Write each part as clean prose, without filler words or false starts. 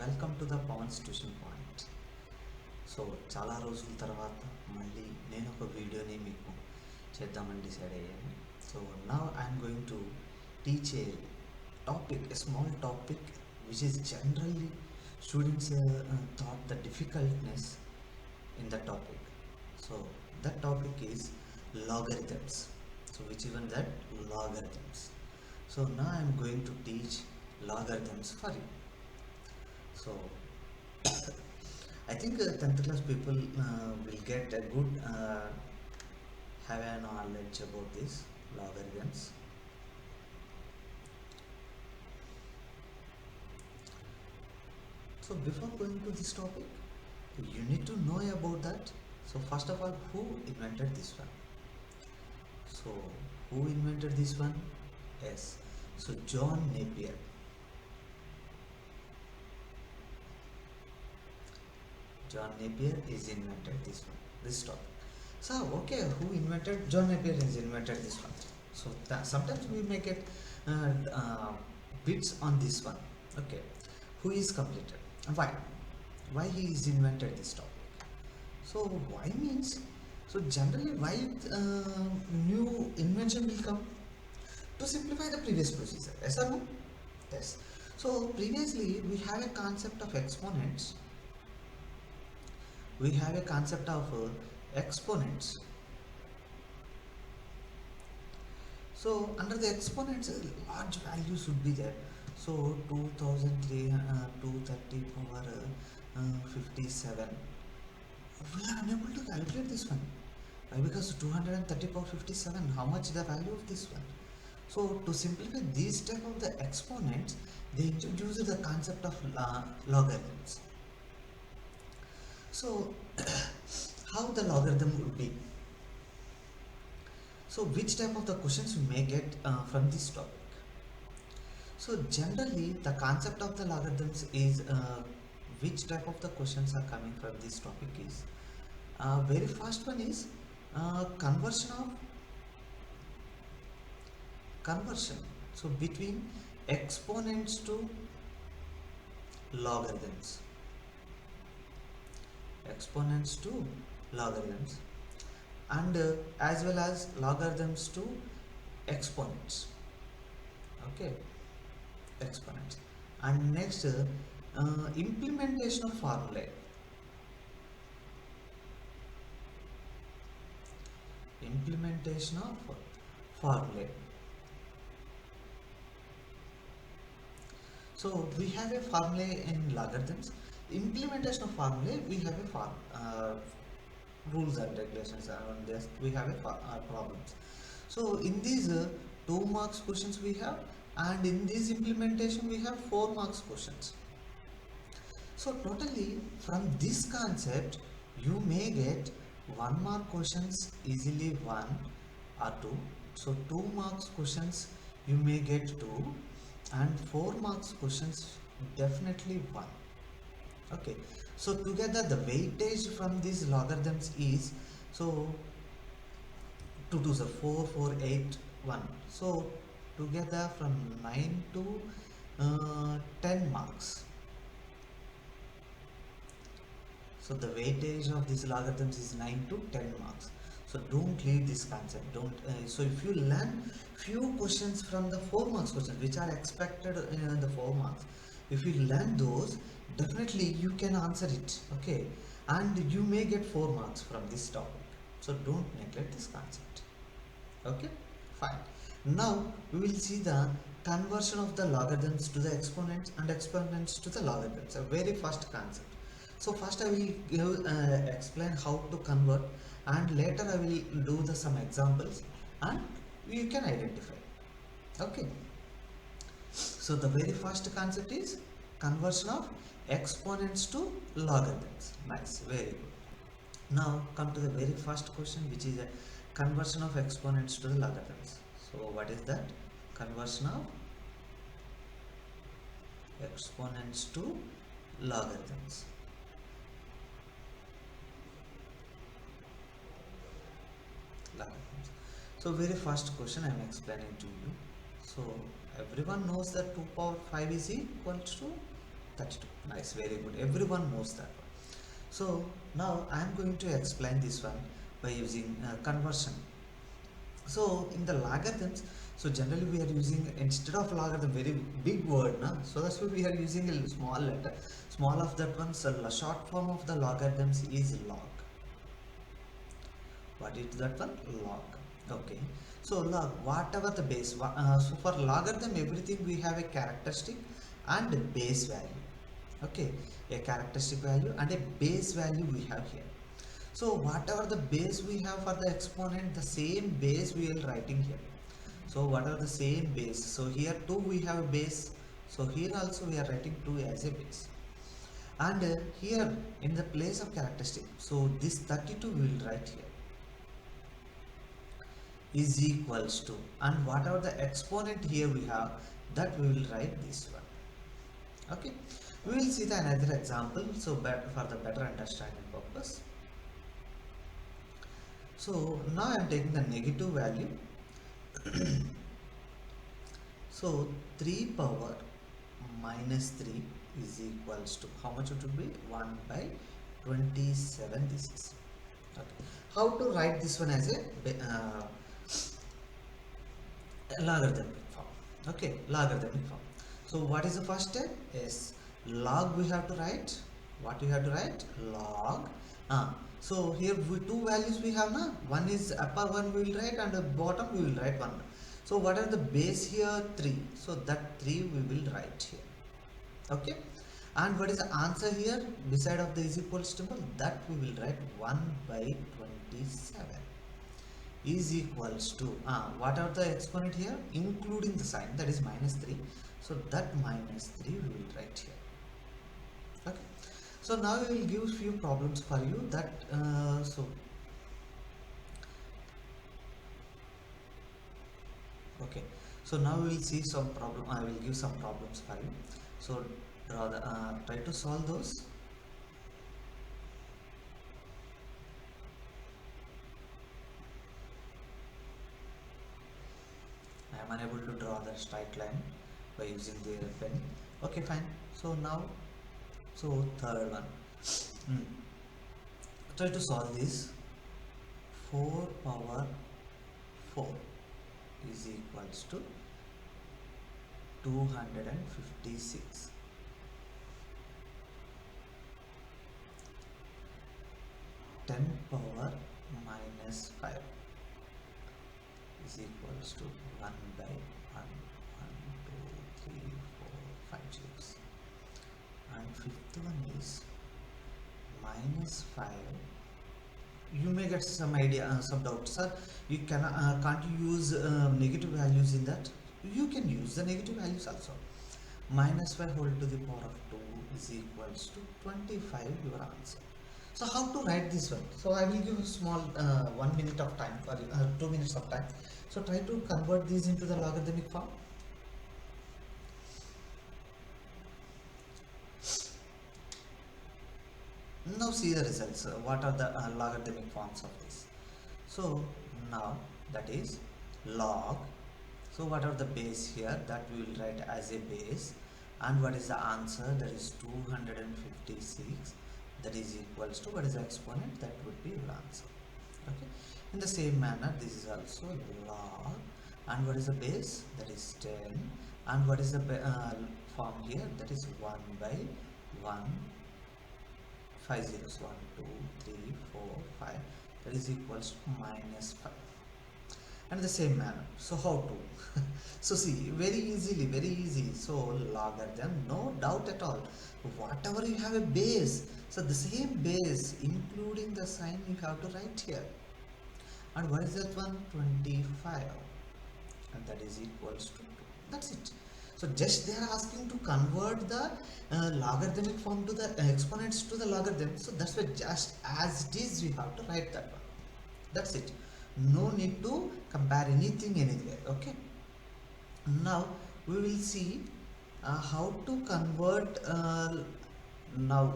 Welcome to the Pavan's tuition point. So చాలా రోజుల తర్వాత మళ్ళీ నేను ఒక వీడియోని మీకు చేద్దామని డిసైడ్ అయ్యాను. So now I'm going to teach a topic, a small topic which is generally students thought the difficultness in the topic. So that topic is logarithms. So which is one that logarithms. So now I am going to teach logarithms for you. So I think 10th class people will get a good have a knowledge about this logarithms. So before going to this topic, you need to know about that. So first of all, who invented this one? So who invented this one? Yes, so John Napier. John Napier is invented this topic. So okay, who invented? John Napier has invented this one. So sometimes we may get bits on this one. Okay, who is completed? Why? Why he is invented this topic? So why means, so generally why new invention will come? To simplify the previous procedure. Yes or no? Yes. So previously we have a concept of exponents. We have a concept of exponents. So under the exponents, large values should be there. So 230 power 57. We are unable to calculate this one. Why? Because 230 power 57, how much the value of this one? So to simplify these type of the exponents, they introduced the concept of logarithms. So how the logarithm would be? So which type of the questions you may get from this topic? So generally the concept of the logarithms is which type of the questions are coming from this topic is very first one is conversion. So between exponents to logarithms. Exponents to logarithms, and as well as logarithms to exponents. Okay, exponents. And next implementation of formulae. Implementation of formulae. So we have a formulae in logarithms. Implementation of formulae, we have a rules and regulations around this. We have a problems. So in these 2 marks questions we have, and in this implementation we have 4 marks questions. So totally from this concept you may get 1 mark questions easily 1 or 2. So 2 marks questions you may get 2, and 4 marks questions definitely 1. Okay, so together the weightage from these logarithms is, so 2 2s are 4, 4, 8, 1. So together from 9 to 10 marks. So the weightage of these logarithms is 9 to 10 marks. So don't leave this concept. Don't. So if you learn few questions from the 4 marks questions which are expected in the 4 marks, if you learn those, definitely you can answer it. Okay, and you may get 4 marks from this topic. So don't neglect this concept. Okay, fine. Now we will see the conversion of the logarithms to the exponents and exponents to the logarithms, a very first concept. So first I will explain how to convert, and later I will do some examples and you can identify. Okay, so the very first concept is conversion of exponents to logarithms. Nice, very good. Now come to the very first question, which is a conversion of exponents to the logarithms. So what is that? Conversion of exponents to logarithms. So very first question I am explaining to you. So everyone knows that 2 power 5 is equal to 32. Nice, very good. Everyone knows that one. So now I am going to explain this one by using conversion. So in the logarithms, so generally we are using, instead of logarithm, very big word, na? So that's why we are using a small letter. Small of that one, so the short form of the logarithms is log. What is that one? Log. Okay. So log, whatever the base. So for logarithm, everything we have a characteristic and a base value. Okay, a characteristic value and a base value we have here. So whatever the base we have for the exponent, the same base we are writing here. So whatever the same base. So here 2 we have a base. So here also we are writing 2 as a base. And here in the place of characteristic, so this 32 we will write here is equals to, and whatever the exponent here we have, that we will write this one. Okay, we will see the another example, so for the better understanding purpose. So now I am taking the negative value. So 3 power minus 3 is equals to, how much it would be? 1 by 27 this is. Okay. How to write this one as a logarithmic form? Okay, logarithmic form. So what is the first step? Yes, log we have to write. What we have to write? Log. So here two values we have now. One is upper one we will write and the bottom we will write one. So what are the base here? 3. So that 3 we will write here. Okay. And what is the answer here? Beside of the is equal symbol, that we will write 1 by 27 is equals to, whatever the exponent here, including the sign, that is minus 3. So that minus 3 we will write here. Okay. So now we will give few problems for you that, okay. So now we will see some problem. I will give some problems for you. So draw the, try to solve those. I am unable to draw the straight line by using the pen. Okay, fine. So now, so third one. Try to solve this. 4 power 4 is equals to 256. 10 power minus 5 is equals to 1 by 1, 1, 2, 3, 4, 5 zeros. And fifth one is minus 5. You may get some idea, some doubt, sir. You can't you use negative values in that? You can use the negative values also. Minus 5 whole to the power of 2 is equals to 25, your answer. So how to write this one? So I will give a small 1 minute of time for 2 minutes of time. So try to convert these into the logarithmic form. Now see the results. What are the logarithmic forms of this? So now that is log. So what are the base here? That we will write as a base. And what is the answer? That is 256. That is equals to, what is the exponent? That would be your answer. Okay. In the same manner, this is also log. And what is the base? That is 10. And what is the form here? That is 1 by 1. 5 zeros, 1, 2, 3, 4, 5, that is equals to minus 5. And the same manner. So how to? So see, very easy. So logarithm, no doubt at all. Whatever you have a base, so the same base, including the sign, you have to write here. And what is that one? 25. And that is equals to 2. That's it. So just they are asking to convert the logarithmic form to the exponents to the logarithm. So that's why just as it is we have to write that one. That's it. No need to compare anything anywhere. Okay. Now we will see how to convert now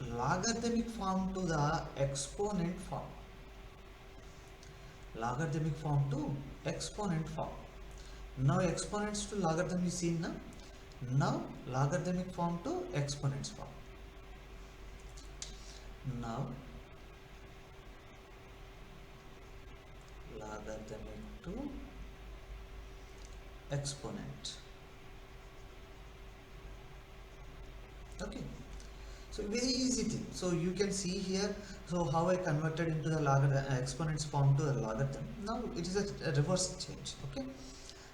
logarithmic form to the exponent form. Logarithmic form to exponent form. Now exponents to logarithm is seen now. Now logarithmic form to exponents form. Now logarithmic to exponent. Okay, so very easy thing. So you can see here, so how I converted into the exponents form to the logarithm. Now it is a reverse change. Okay,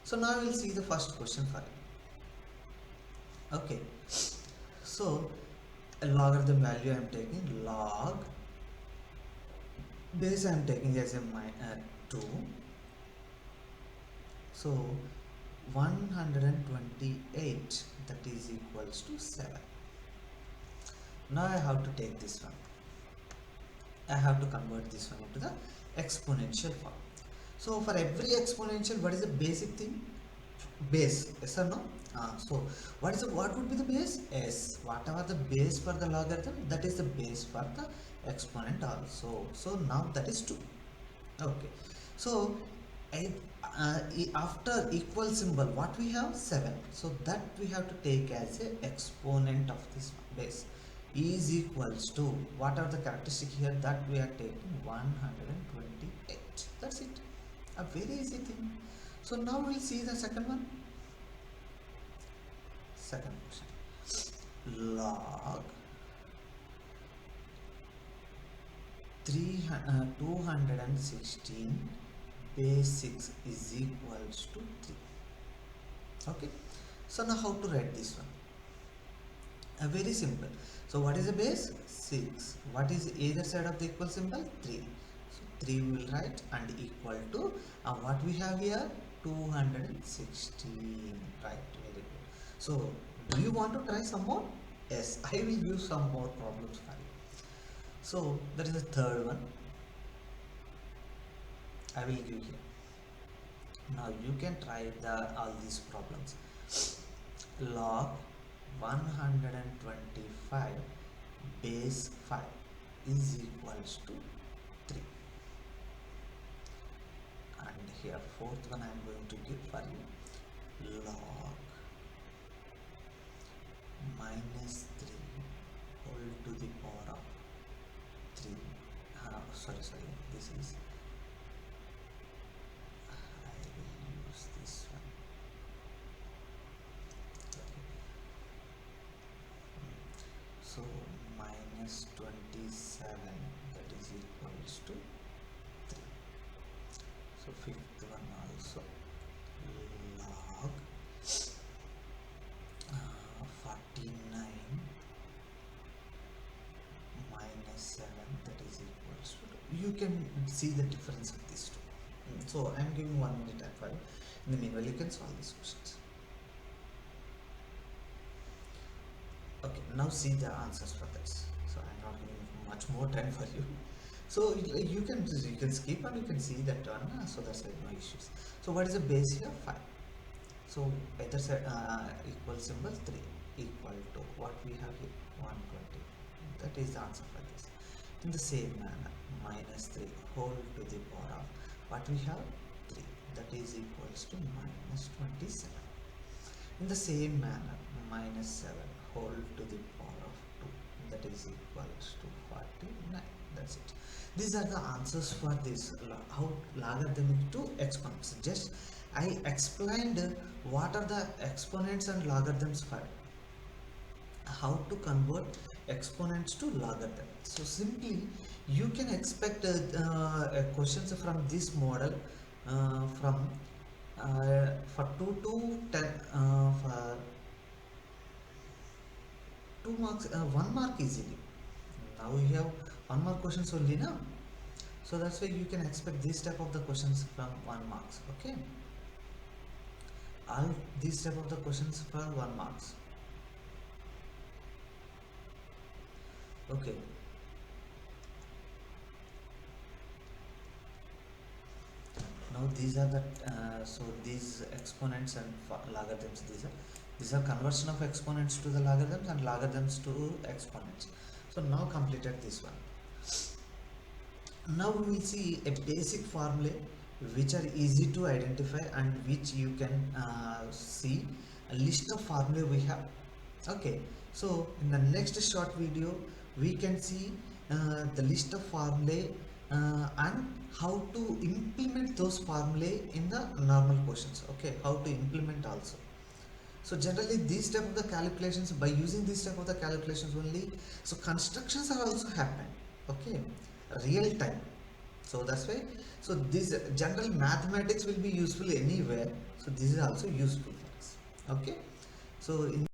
so now we'll see the first question for it. Okay, so a logarithm value I am taking log base I am taking as a 2. So 128, that is equals to 7. Now I have to take this one. I have to convert this one into the exponential form. So for every exponential, what is the basic thing? Base, yes or no? So what would be the base? S. Whatever the base for the logarithm, that is the base for the exponent also. So now that is 2. Okay. So after equal symbol, what we have? 7. So that we have to take as a exponent of this base is equals to, what are the characteristic here, that we are taking 128. That's it. A very easy thing. So now we'll see the second one. Second question. Log 216 base 6 is equals to 3. Okay. So now how to write this one? Very simple. So what is the base? 6. What is either side of the equal symbol? 3. So 3 we will write, and equal to what we have here? 216. Right, very good. So do you want to try some more? Yes, I will give some more problems for you. So that is the third one. I will give here. Now you can try all these problems. Log 125 base 5 is equals to 3. And here fourth one I am going to give for you. Log minus 3 whole to the power of 3. Sorry, this is, I will use this one. Okay. So minus 27, that is equals to 3. So fifth one also, log 49 minus 7, that is equals to 2. You can see the difference of these two. So I am giving 1 minute time for you. In the meanwhile, you can solve these questions. Okay, now see the answers for this. So I am not giving much more time for you. So you can skip and you can see that one. So that's no issues. So what is the base here? 5. So either side equal symbol 3 equal to what we have here, 120. That is the answer for this. In the same manner, minus 3 whole to the power of what we have, 3. That is equals to minus 27. In the same manner, minus 7 whole to the power of 2. That is equals to 49. That's it. These are the answers for this how logarithmic to exponents. Just I explained what are the exponents and logarithms for, how to convert exponents to logarithm. So simply you can expect questions from this model from for 2 to 10 for 2 marks, 1 mark easily. Now we have 1 mark questions only now. So that's why you can expect this type of the questions from 1 marks. Okay, all these type of the questions for 1 marks. Okay, now these are the so these exponents and logarithms, these are conversion of exponents to the logarithms and logarithms to exponents. So now completed this one. Now we will see a basic formula which are easy to identify and which you can see a list of formulae we have. Okay, so in the next short video we can see the list of formulae and how to implement those formulae in the normal questions. Okay, how to implement also. So generally these type of the calculations, by using this type of the calculations only, so constructions are also happen. Okay, real time. So that's why, so this general mathematics will be useful anywhere, so this is also useful for us. Okay, so in